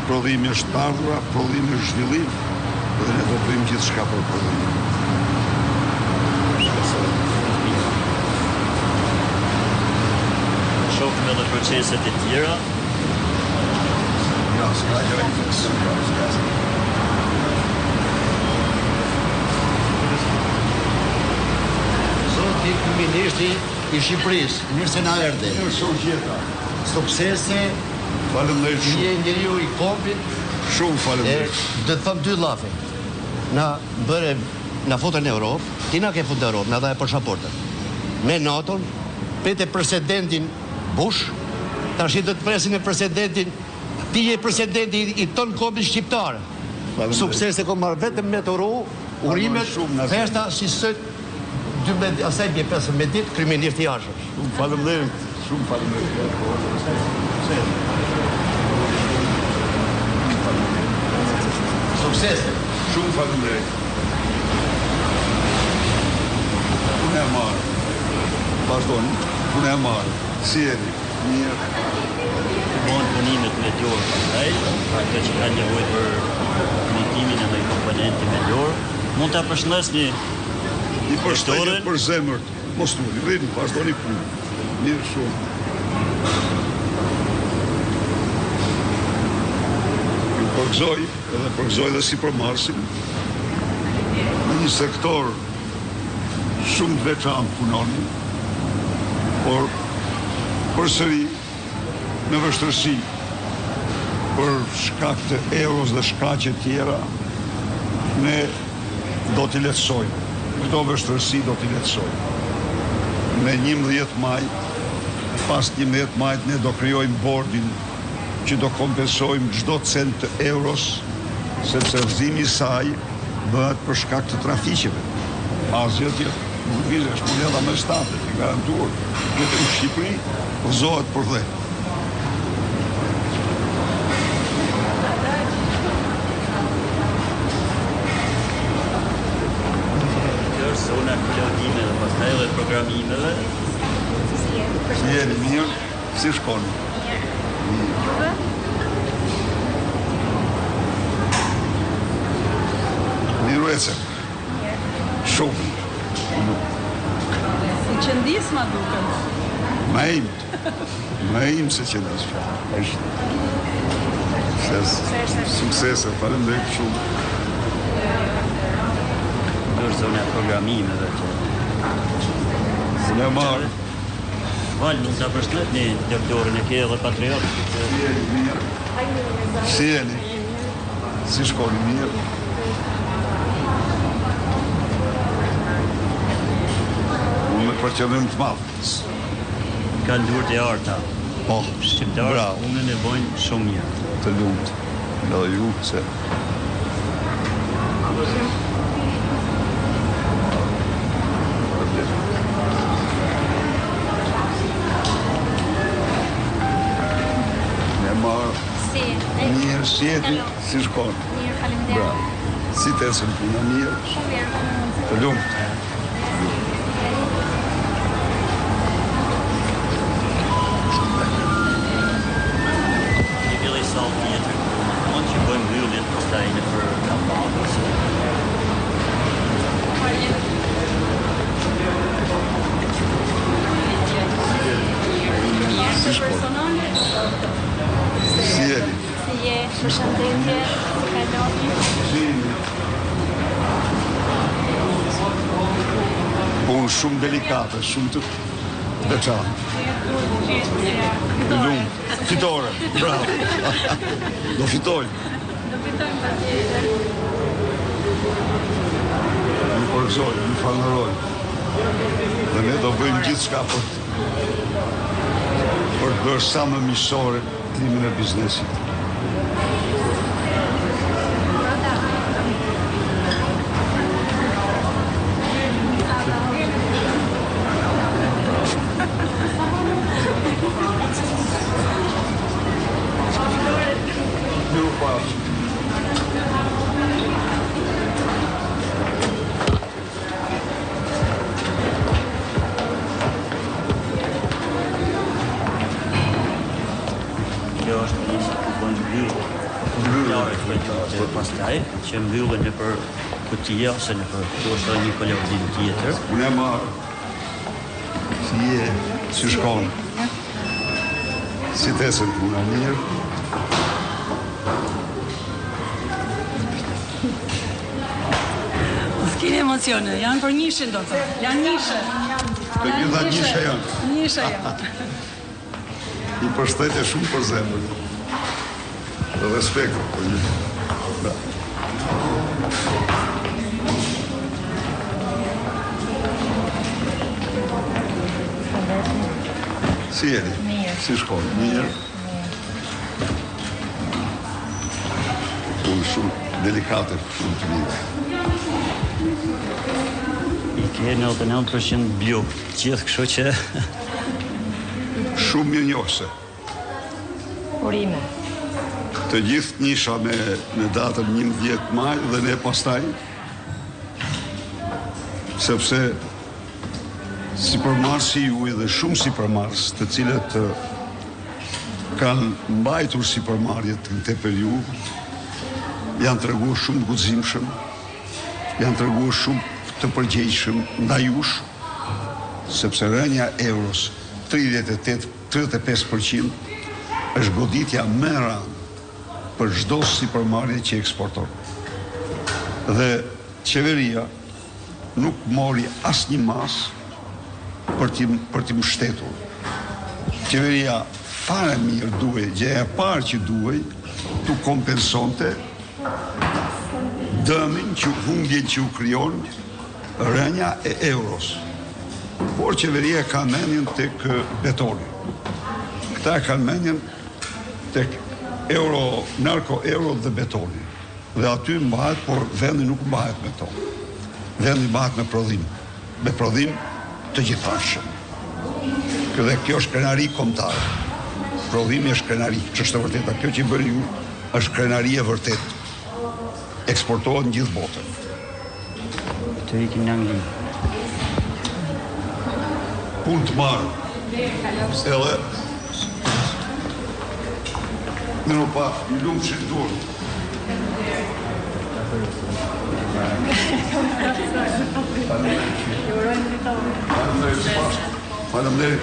prodhimi është ardhura, prodhimi është zhvillim, dhe ne do bëjmë gjithçka për prodhimin. Shohim edhe proceset e tjera. Ja, s'ka gjë fiks. Zoti kryeministri i Shqipërisë, mirë se na erdhi. Suksese. Faleminderit shumë. Je njeriu i kompit. Shumë faleminderit. Do të them dy llafe. Na futën në Europë, ti na ke futur në Europë, na dha pasaportën. Me NATO-n, pete presidentin Bush, tash do të presin e presidentin, ti je presidenti i ton kombit shqiptar. Suksese ko marr vetëm me turu, urimet, festa si sot 12 asaj bie 15 ditë kryeminist i Ashës. Shumë faleminderit. Shumë faleminderit. Suksese. Shumë faleminderit. Unë e marë. Vazhdoni. Unë e marë. Si jeni? Mirë. Mund punimet me dorë pastaj, ato që kanë nevojë për montimin e ndonjë komponenti me dorë, mund ta përshëndesni I përshëndet për zemërt. Mos tuni, rrini, vazhdoni punë. Mirë shumë. Ju përgëzoj, edhe përgëzoj dhe si përmarsim, në një sektor shumë të veçantë punoni, por përsëri në vështërsi për shkak të euros dhe shkaqe tjera, ne do t'i lehtësojmë. Këto vështërsi do t'i lehtësojmë. Me 11 maj, pas 11 majt, ne do krijojmë bordin që do kompensojmë çdo cent të euros, sepse vëzimi i saj bëhet për shkak të trafiqeve. Asgjë tjetër. Nuk vizesh moneda me shtate, i garantuar. Në Shqipëri, vëzohet për dhe. Persona pilotime dhe pastaj edhe programimeve. Si jeni mirë? Si shkoni? Miru ecem. Shumë. Si qëndis ma duken. Ma im se qëndis. Suksese, faleminderit shumë. Persona programimeve që Unë e marë. Val, mund ta përshëndetni doktorin e ke edhe patriot. Si jeni? Si shkoni mirë? Unë me përqëllim të madh. Kanë durë të arta. Po, Shqiptarët bravo. punën e bojnë shumë mirë. Të lumt. Nga dhe ju, se... Ne marë. Mirë, si jeti, si shkoni. Mirë, faleminderit. Bravo. Si të esën puna mirë. Shumë mirë. Të lumt. Një vjellë i salë tjetër, mund që bëjmë mbylljen pastaj në për kampanje. Si shkoni. Si jeni. Si je, përshëndetje, si kaloni. Punë shumë delikate, shumë të veçantë. Të lumt. Fitore, bravo. Do fitojmë. Do fitojmë patjetër. Ju përgëzoj, ju falënderoj. Dhe ne do bëjmë gjithçka për të bërë sa më miqësore klimën e biznesit. Ju pashë. Kjo është një që të bëjmë mbyllje. Klare që pastaj që mbyllen nëpër kutija ose nëpër ndoshta një kolektiv tjetër. Unë e marr. Si shkon? Si tesën puna mirë? S'keni emocione, janë për njëshin do të. Janë njëshë. Të gjitha njëshe janë. Njëshë janë. I përshëndetje shumë për zemër. Dhe respekt për një. Si jeni? Mirë. Si shkon? Mirë. Unë shumë delikate, shumë të mirë. I ke 99% bio, gjithë kështu që Shumë mirë njohse. Urime. Të gjithë njësha me datën 11 maj dhe ne pastaj, sepse sipërmarrësi juaj dhe shumë sipërmarrës, të cilët kanë mbajtur sipërmarrjet në këtë periudhë, janë treguar shumë guximshëm, janë treguar shumë të përgjegjshëm ndaj jush, sepse rënja e euros 35% është goditja më e rëndë për çdo sipërmarrje që eksporton. Dhe qeveria nuk mori asnjë mas për t'i mbështetur. Qeveria fare mirë duhej, gjëja e parë që duhej, t'u kompensonte dëmin që humbjen që u krijon rënja e euros. Por qeveria ka mendjen tek betoni. Këta kanë mendjen tek narko-euro dhe betoni. Dhe aty mbahet, por vendi nuk mbahet me to. Vendi mbahet me prodhim. Me prodhim të gjithashëm. Dhe kjo është krenari kombëtare. Prodhimi është krenari, që është e vërteta. Kjo që bëni ju është krenari e vërtet. Eksportohet në gjithë botën. të ikim në Angli. Punë të marë. Edhe në pa, një lumë që të dorë. Faleminderit.